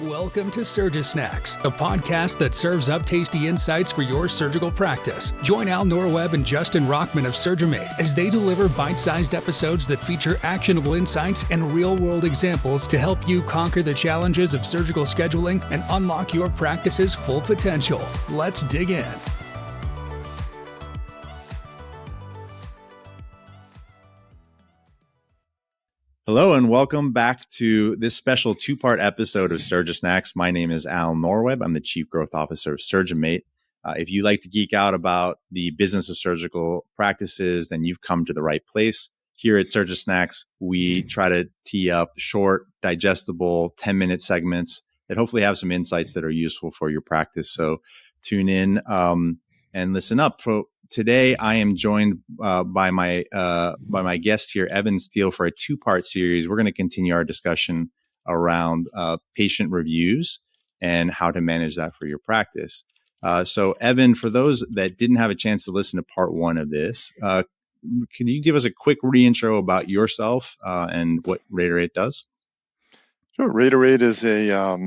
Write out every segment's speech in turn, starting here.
Welcome to SurgiSnacks, the podcast that serves up tasty insights for your surgical practice. Join Al Norweb and Justin Rockman of SurgiMate as they deliver bite-sized episodes that feature actionable insights and real-world examples to help you conquer the challenges of surgical scheduling and unlock your practice's full potential. Let's dig in. Hello and welcome back to this special two-part episode of SurgiSnacks. My name is Al Norweb. I'm the Chief Growth Officer of SurgiMate. If you like to geek out about the business of surgical practices, then you've come to the right place. Here at SurgiSnacks, we try to tee up short, digestible, 10-minute segments that hopefully have some insights that are useful for your practice. So tune in and listen up. Today, I am joined by my guest here, Evan Steele, for a two-part series. We're going to continue our discussion around patient reviews and how to manage that for your practice. So, Evan, for those that didn't have a chance to listen to part one of this, can you give us a quick reintro about yourself and what Raterate does? Sure. Raterate is a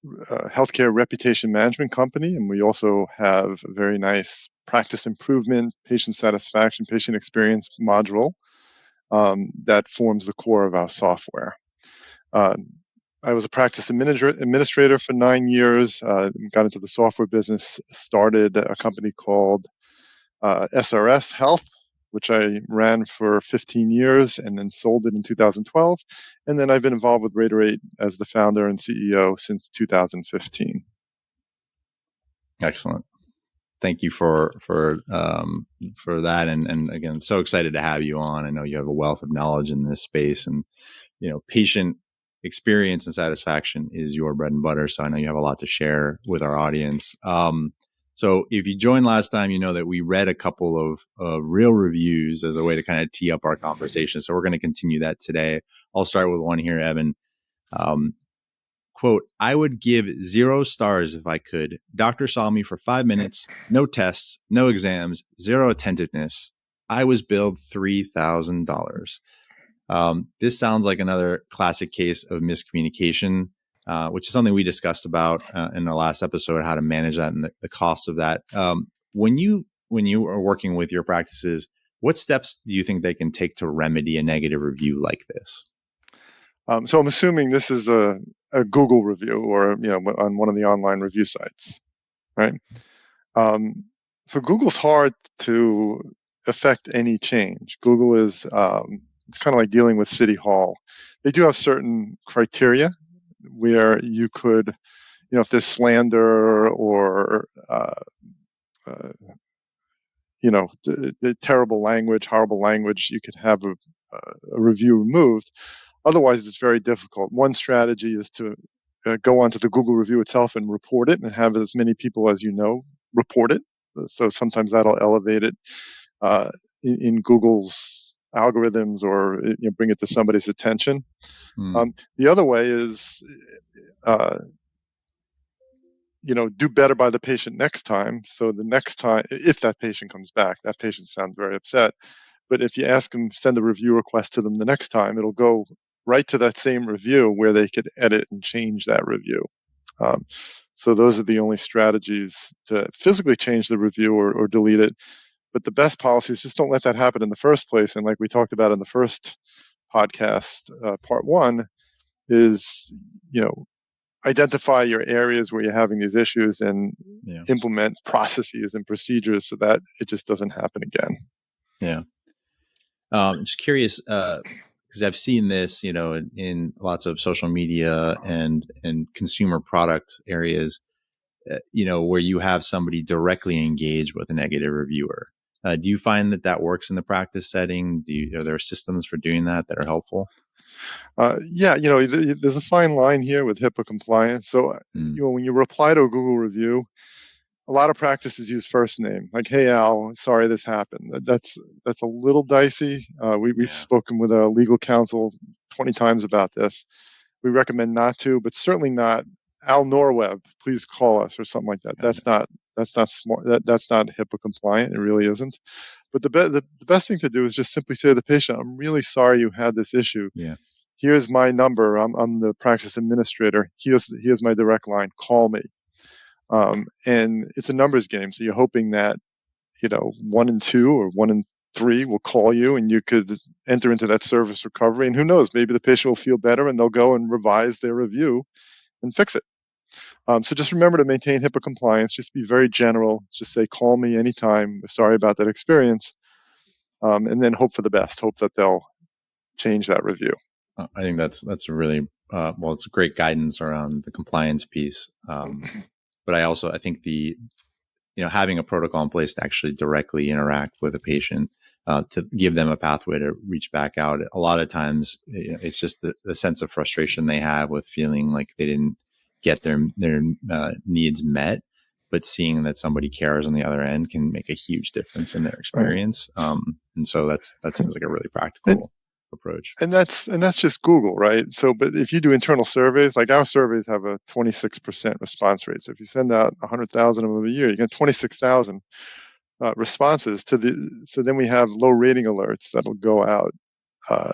healthcare reputation management company, and we also have a very nice practice improvement, patient satisfaction, patient experience module that forms the core of our software. I was a practice administrator for 9 years, got into the software business, started a company called SRS Health, which I ran for 15 years and then sold it in 2012. And then I've been involved with Raterate as the founder and CEO since 2015. Excellent. Thank you for that. And again, so excited to have you on. I know you have a wealth of knowledge in this space, and, patient experience and satisfaction is your bread and butter. So I know you have a lot to share with our audience. So if you joined last time, you know that we read a couple of real reviews as a way to kind of tee up our conversation. So we're going to continue that today. I'll start with one here, Evan. Quote, I would give 0 stars if I could. Doctor saw me for 5 minutes, no tests, no exams, 0 attentiveness. I was billed $3,000. This sounds like another classic case of miscommunication, which is something we discussed about in the last episode, how to manage that and the cost of that. When you are working with your practices, what steps do you think they can take to remedy a negative review like this? So I'm assuming this is a Google review or on one of the online review sites, right? So Google's hard to affect any change. Google is it's kind of like dealing with City Hall. They do have certain criteria where you could, if there's slander or terrible language, horrible language, you could have a review removed. Otherwise, it's very difficult. One strategy is to go onto the Google review itself and report it and have as many people as report it. So sometimes that'll elevate it in Google's algorithms or bring it to somebody's attention. The other way is, do better by the patient next time. So the next time, if that patient comes back, that patient sounds very upset. But if you ask them, send a review request to them the next time, it'll go right to that same review where they could edit and change that review. So those are the only strategies to physically change the review or delete it. But the best policy is just don't let that happen in the first place. And like we talked about in the first podcast, part one, is, identify your areas where you're having these issues and implement processes and procedures so that it just doesn't happen again. Yeah. Just curious, because I've seen this, in lots of social media and consumer product areas, where you have somebody directly engage with a negative reviewer. Do you find that works in the practice setting? Are there systems for doing that are helpful? There's a fine line here with HIPAA compliance. So, when you reply to a Google review, a lot of practices use first name, like, "Hey Al, sorry this happened." That's a little dicey. We've spoken with our legal counsel 20 times about this. We recommend not to, but certainly not Al Norweb, please call us or something like that. That's not smart. That's not HIPAA compliant. It really isn't. But the best thing to do is just simply say to the patient, "I'm really sorry you had this issue. Yeah. here's my number. I'm the practice administrator. Here's my direct line. Call me. And it's a numbers game. So you're hoping that, 1 in 2 or 1 in 3 will call you, and you could enter into that service recovery. And who knows, maybe the patient will feel better and they'll go and revise their review and fix it. So just remember to maintain HIPAA compliance. Just be very general. Just say, call me anytime. Sorry about that experience. And then hope for the best. Hope that they'll change that review. I think that's a really, it's great guidance around the compliance piece. But I think having a protocol in place to actually directly interact with a patient, to give them a pathway to reach back out. A lot of times it's just the sense of frustration they have with feeling like they didn't get their needs met, but seeing that somebody cares on the other end can make a huge difference in their experience. And so that seems like a really practical approach. And that's just Google, right? So, but if you do internal surveys, like our surveys have a 26% response rate. So if you send out 100,000 of them a year, you get 26,000 responses so then we have low rating alerts that'll go out.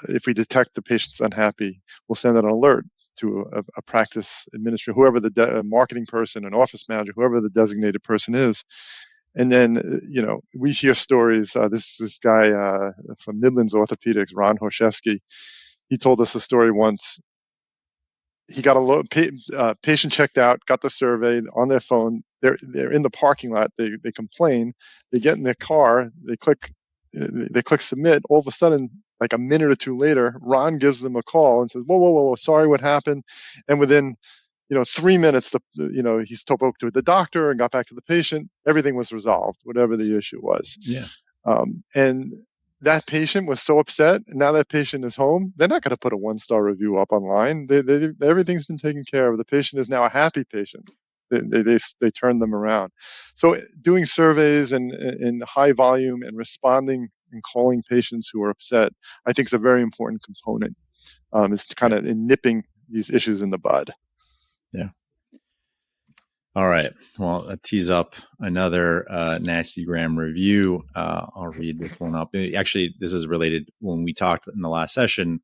If we detect the patient's unhappy, we'll send out an alert to a practice administrator, whoever the marketing person, an office manager, whoever the designated person is. And then, we hear stories. This guy from Midlands Orthopedics, Ron Horshevsky, he told us a story once. He got a patient checked out, got the survey on their phone. They're in the parking lot. They complain. They get in their car. They click submit. All of a sudden, like a minute or two later, Ron gives them a call and says, whoa, sorry, what happened? And within 3 minutes, he spoke to the doctor and got back to the patient. Everything was resolved, whatever the issue was. Yeah. And that patient was so upset. Now that patient is home. They're not going to put a 1-star review up online. Everything's been taken care of. The patient is now a happy patient. They turned them around. So doing surveys and in high volume and responding and calling patients who are upset, I think is a very important component. Is kind of in nipping these issues in the bud. Yeah. All right. Well, that tees up another Nasty Gram review. I'll read this one up. Actually, this is related. When we talked in the last session,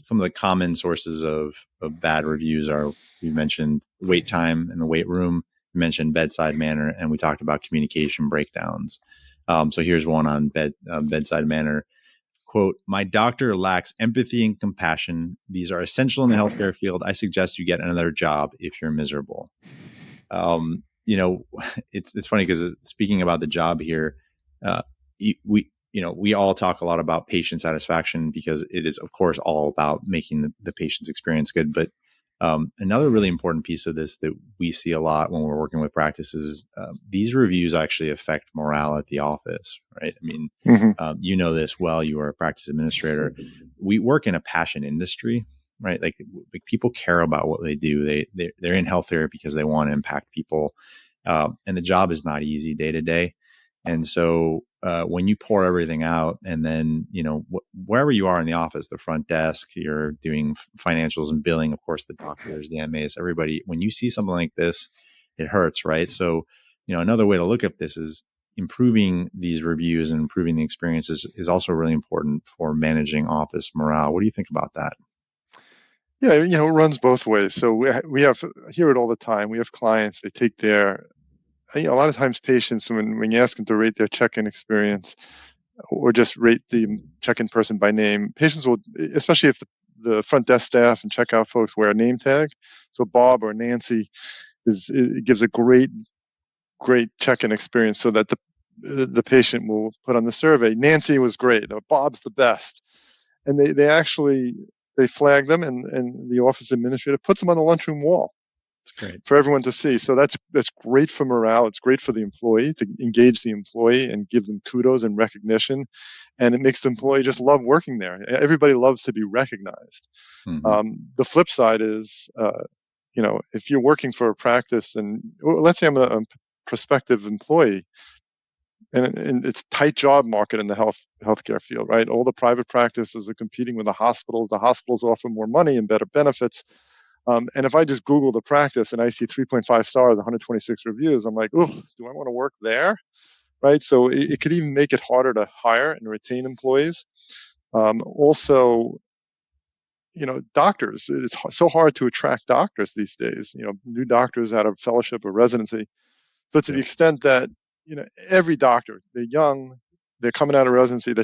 some of the common sources of bad reviews are, we mentioned wait time in the wait room, we mentioned bedside manner, and we talked about communication breakdowns. So here's one on bedside manner. Quote, "My doctor lacks empathy and compassion. These are essential in the healthcare field. I suggest you get another job if you're miserable." It's funny because speaking about the job here, we all talk a lot about patient satisfaction because it is, of course, all about making the patient's experience good. But another really important piece of this that we see a lot when we're working with practices, these reviews actually affect morale at the office, right? I mean, you know this well, you are a practice administrator. We work in a passion industry, right? Like people care about what they do. They're in healthcare because they want to impact people. And the job is not easy day to day. And so when you pour everything out and then, wherever you are in the office, the front desk, you're doing financials and billing, of course, the doctors, the MAs, everybody, when you see something like this, it hurts, right? So, another way to look at this is improving these reviews and improving the experiences is also really important for managing office morale. What do you think about that? Yeah, it runs both ways. So we hear it all the time. We have clients, they take a lot of times patients, when you ask them to rate their check-in experience or just rate the check-in person by name, patients will, especially if the front desk staff and checkout folks wear a name tag. So Bob or Nancy it gives a great check-in experience so that the patient will put on the survey, Nancy was great, or Bob's the best. And they flag them, and the office administrator puts them on the lunchroom wall. Great for everyone to see. So that's great for morale. It's great for the employee to engage the employee and give them kudos and recognition. And it makes the employee just love working there. Everybody loves to be recognized. The flip side is, if you're working for a practice and let's say I'm a prospective employee, and it's a tight job market in the healthcare field, right? All the private practices are competing with the hospitals. The hospitals offer more money and better benefits. And if I just Google the practice and I see 3.5 stars, 126 reviews, I'm like, oh, do I want to work there? Right? So it could even make it harder to hire and retain employees. Also, doctors. It's so hard to attract doctors these days. New doctors out of fellowship or residency. So to the extent that every doctor, they're young, they're coming out of residency, they're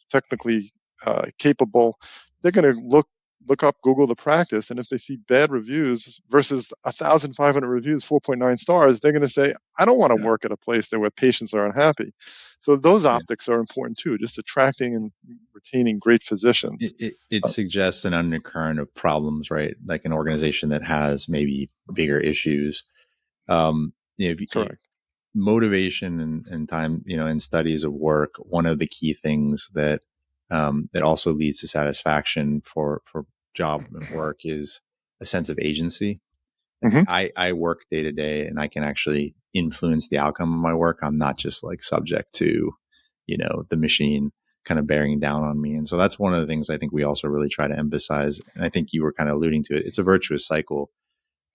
technically capable, they're going to look up, Google the practice, and if they see bad reviews versus 1,500 reviews, 4.9 stars, they're going to say, I don't want to work at a place where patients are unhappy. So those optics are important too, just attracting and retaining great physicians. It suggests an undercurrent of problems, right? Like an organization that has maybe bigger issues. Correct. Motivation and time, in studies of work, one of the key things that also leads to satisfaction for job and work is a sense of agency. Mm-hmm. I work day to day and I can actually influence the outcome of my work. I'm not just like subject to, the machine kind of bearing down on me. And so that's one of the things I think we also really try to emphasize. And I think you were kind of alluding to it. It's a virtuous cycle.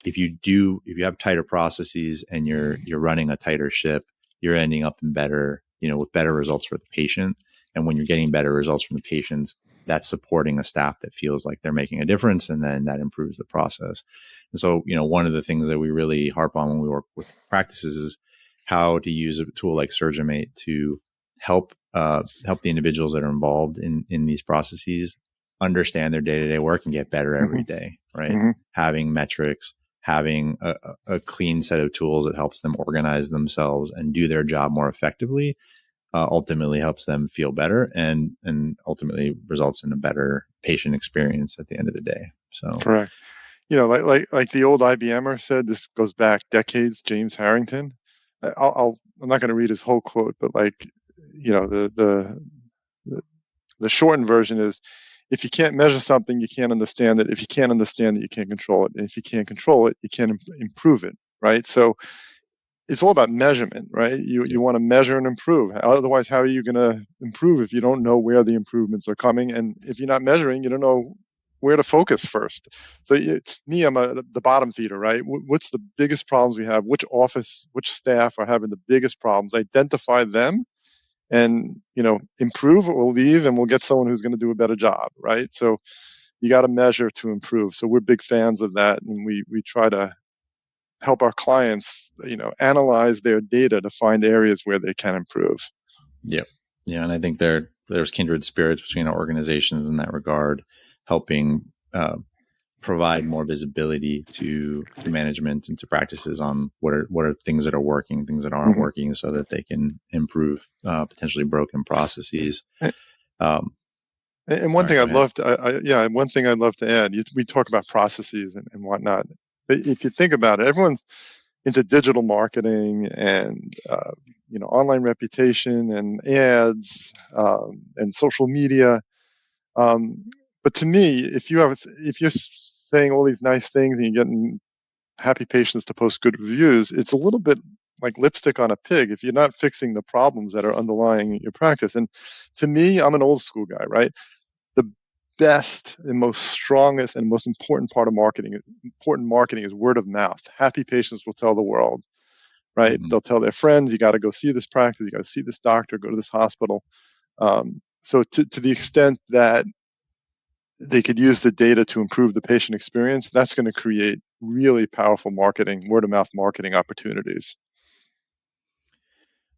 If you have tighter processes and you're running a tighter ship, you're ending up in better, with better results for the patient. And when you're getting better results from the patients, that's supporting a staff that feels like they're making a difference. And then that improves the process. And so, one of the things that we really harp on when we work with practices is how to use a tool like SurgiMate to help the individuals that are involved in these processes understand their day-to-day work and get better every day, right? Mm-hmm. Having metrics, having a clean set of tools that helps them organize themselves and do their job more effectively, ultimately helps them feel better and ultimately results in a better patient experience at the end of the day. So correct. Like the old IBMer said, this goes back decades, James Harrington. I'm not going to read his whole quote, but the shortened version is, if you can't measure something, you can't understand it. If you can't understand it, you can't control it. And if you can't control it, you can't improve it, right? So it's all about measurement, right? You want to measure and improve. Otherwise, how are you going to improve if you don't know where the improvements are coming? And if you're not measuring, you don't know where to focus first. So I'm the bottom feeder, right? What's the biggest problems we have? Which staff are having the biggest problems? Identify them and, improve or leave, and we'll get someone who's going to do a better job, right? So you got to measure to improve. So we're big fans of that. And we try to help our clients, analyze their data to find areas where they can improve. Yep. Yeah. And I think there's kindred spirits between our organizations in that regard, helping provide more visibility to management and to practices on what are things that are working, things that aren't working, so that they can improve potentially broken processes. And one thing I'd love to add, we talk about processes and whatnot. If you think about it, everyone's into digital marketing and online reputation and ads and social media. But to me, if you're saying all these nice things and you're getting happy patients to post good reviews, it's a little bit like lipstick on a pig if you're not fixing the problems that are underlying your practice. And to me, I'm an old school guy, right? The best and most strongest and most important part of marketing is word of mouth. Happy patients will tell the world, right? Mm-hmm. They'll tell their friends, you got to go see this practice, you got to see this doctor, go to this hospital. So to the extent that they could use the data to improve the patient experience, that's going to create really powerful marketing, word of mouth marketing opportunities.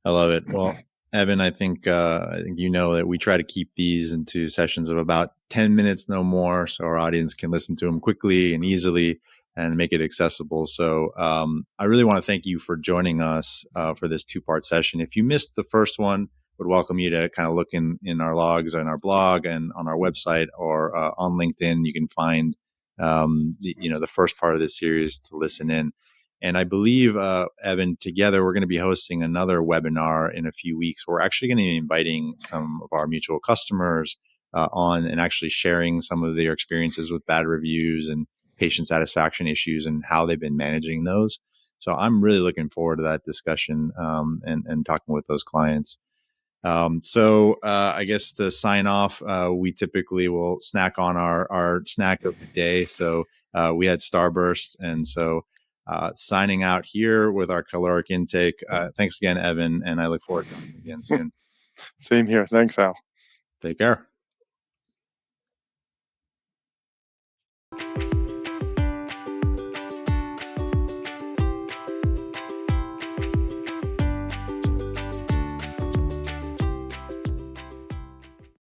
I love it. Well, Evan, I think that we try to keep these into sessions of about 10 minutes, no more, so our audience can listen to them quickly and easily and make it accessible. So I really want to thank you for joining us for this 2-part session. If you missed the first one, would welcome you to kind of look in our logs and our blog and on our website or on LinkedIn. You can find the first part of this series to listen in. And I believe, Evan, together we're going to be hosting another webinar in a few weeks. We're actually going to be inviting some of our mutual customers on and actually sharing some of their experiences with bad reviews and patient satisfaction issues and how they've been managing those. So I'm really looking forward to that discussion and talking with those clients. So I guess to sign off, we typically will snack on our snack of the day. So we had Starburst, and so signing out here with our caloric intake. Thanks again, Evan, and I look forward to doing it again soon. Same here. Thanks, Al. Take care.